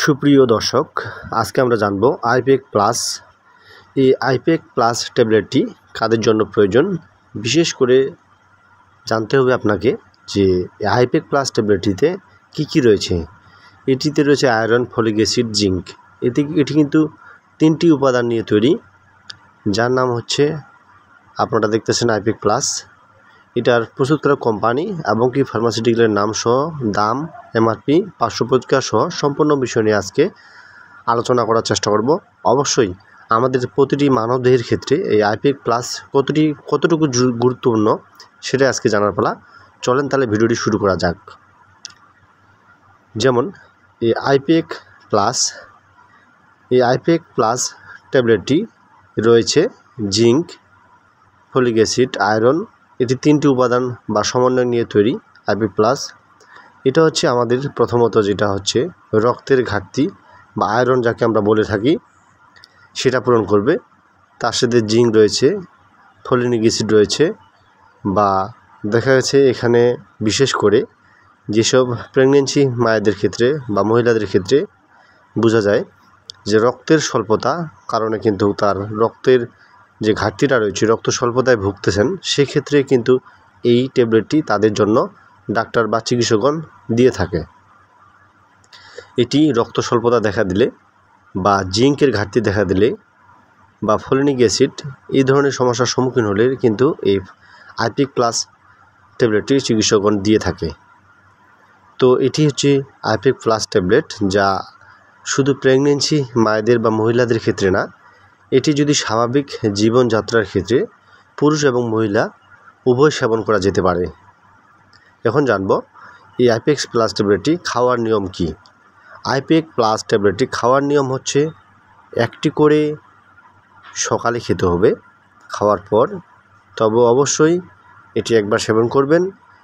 সুপ্রিয় দর্শক, আজকে আমরা জানব আইপেক প্লাস। এই আইপেক প্লাস ট্যাবলেটটি কাদের জন্য প্রয়োজন। বিশেষ করে জানতে হবে আপনাকে যে আইপেক প্লাস ট্যাবলেটটিতে কি রয়েছে। এটিতে রয়েছে আয়রন, ফলিক অ্যাসিড, জিঙ্ক। এটি কিন্তু 3টি উপাদান নিয়ে তৈরি, যার নাম হচ্ছে আপনারা দেখতেছেন আইপেক প্লাস। এটার প্রস্তুতকারক কোম্পানি এবং কি ফার্মাসিউটিক্যালের নাম সহ, দাম, এমআরপি, পার্শ্ব প্রতিক্রিয়া সহ সম্পূর্ণ বিষয় নিয়ে আজকে আলোচনা করার চেষ্টা করব। অবশ্যই আমাদের প্রতিটি মানবদেহের ক্ষেত্রে এই আইপেক প্লাস কতটুকু গুরুত্বপূর্ণ সেটা আজকে জানার পালা। চলেন তাহলে ভিডিওটি শুরু করা যাক। যেমন এই আইপেক প্লাস ট্যাবলেটটি রয়েছে জিঙ্ক, ফলিক অ্যাসিড, আয়রন। এটি 3টি উপাদান বা সমন্বয় নিয়ে তৈরি আইপেক প্লাস। এটা হচ্ছে আমাদের প্রথমত যেটা হচ্ছে রক্তের ঘাটতি বা আয়রন যাকে আমরা বলে থাকি সেটা পূরণ করবে। তার সাথে জিঙ্ক রয়েছে, ফলিক অ্যাসিড রয়েছে, বা দেখা গেছে এখানে বিশেষ করে যেসব প্রেগনেন্সি মায়েদের ক্ষেত্রে বা মহিলাদের ক্ষেত্রে বোঝা যায় যে রক্তের স্বল্পতা কারণে কিন্তু তার রক্তের যে ঘাটতিটা রয়েছে, রক্ত স্বল্পতায় ভুগতেছেন, সেক্ষেত্রে কিন্তু এই ট্যাবলেটটি তাদের জন্য ডাক্তার বা চিকিৎসকগণ দিয়ে থাকে। এটি রক্ত স্বল্পতা দেখা দিলে বা জিঙ্কের ঘাটতি দেখা দিলে বা ফলিক অ্যাসিড এই ধরনের সমস্যার সম্মুখীন হলে কিন্তু এই আইপেক প্লাস ট্যাবলেটটি চিকিৎসকগণ দিয়ে থাকে। তো এটি হচ্ছে আইপেক প্লাস ট্যাবলেট, যা শুধু প্রেগনেন্সি মায়েদের বা মহিলাদের ক্ষেত্রে না, এটি যদি স্বাভাবিক জীবনযাত্রার ক্ষেত্রে পুরুষ এবং মহিলা উভয় সেবন করা যেতে পারে। এখন জানব এই আইপেক প্লাস ট্যাবলেটটি খাওয়ার নিয়ম কি। আইপেক প্লাস ট্যাবলেটটি খাওয়ার নিয়ম হচ্ছে একটি করে সকালে খেতে হবে খাওয়ার পর, তবে অবশ্যই এটি একবার সেবন করবেন।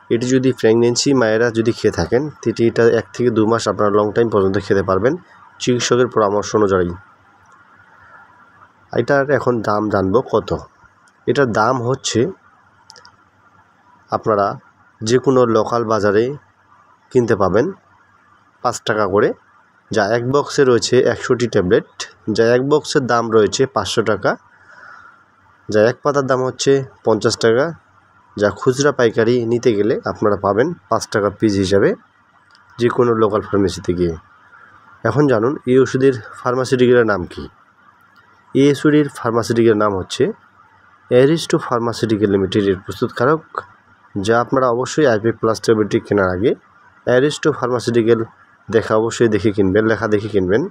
এটি যদি প্রেগনেন্সি মায়েরা যদি খেয়ে থাকেন এটা 1 থেকে 2 মাস আপনারা লং টাইম পর্যন্ত খেতে পারবেন চিকিৎসকের পরামর্শ অনুযায়ী। এটার এখন দাম জানবো কত। এটার দাম হচ্ছে আপনারা যে কোনো লোকাল বাজারে কিনতে পাবেন 5 টাকা করে, যা 1 বক্সে রয়েছে 100টি ট্যাবলেট, যা 1 বক্সের দাম রয়েছে 500 টাকা, যা 1 পাতার দাম হচ্ছে 50 টাকা, যা খুচরা পাইকারি নিতে গেলে আপনারা পাবেন 5 টাকা পিস হিসাবে যে কোনো লোকাল ফার্মেসিতে গিয়ে। এখন জানুন এই ওষুধের ফার্মাসিউটিক্যালের নাম কি। এই ওষুধের ফার্মাসিউটিক্যালের নাম হচ্ছে অ্যারিস্টো ফার্মাসিউটিক্যাল লিমিটেডের প্রস্তুতকারক, যা আপনারা অবশ্যই আইপেক প্লাস ট্যাবলেটটি কেনার আগে অ্যারিস্টো ফার্মাসিউটিক্যাল অবশ্যই দেখে কিনবেন, লেখা দেখে কিনবেন।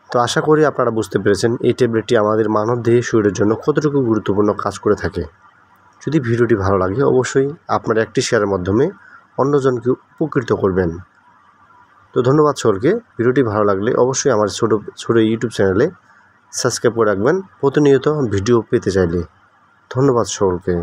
তো আশা করি আপনারা বুঝতে পেরেছেন এই ট্যাবলেটটি আমাদের মানবদেহে শরীরের জন্য কতটুকু গুরুত্বপূর্ণ কাজ করে থাকে। যদি ভিডিওটি ভালো লাগে অবশ্যই আপনার একটি শেয়ারের মাধ্যমে অন্যজনকে উপকৃত করবেন। তো ধন্যবাদ সকলকে। ভিডিওটি ভালো লাগলে অবশ্যই আমার ছোট ইউটিউব চ্যানেলে সাবস্ক্রাইব করে রাখবেন প্রতিনিয়ত ভিডিও পেতে চাইলে। ধন্যবাদ সকলকে।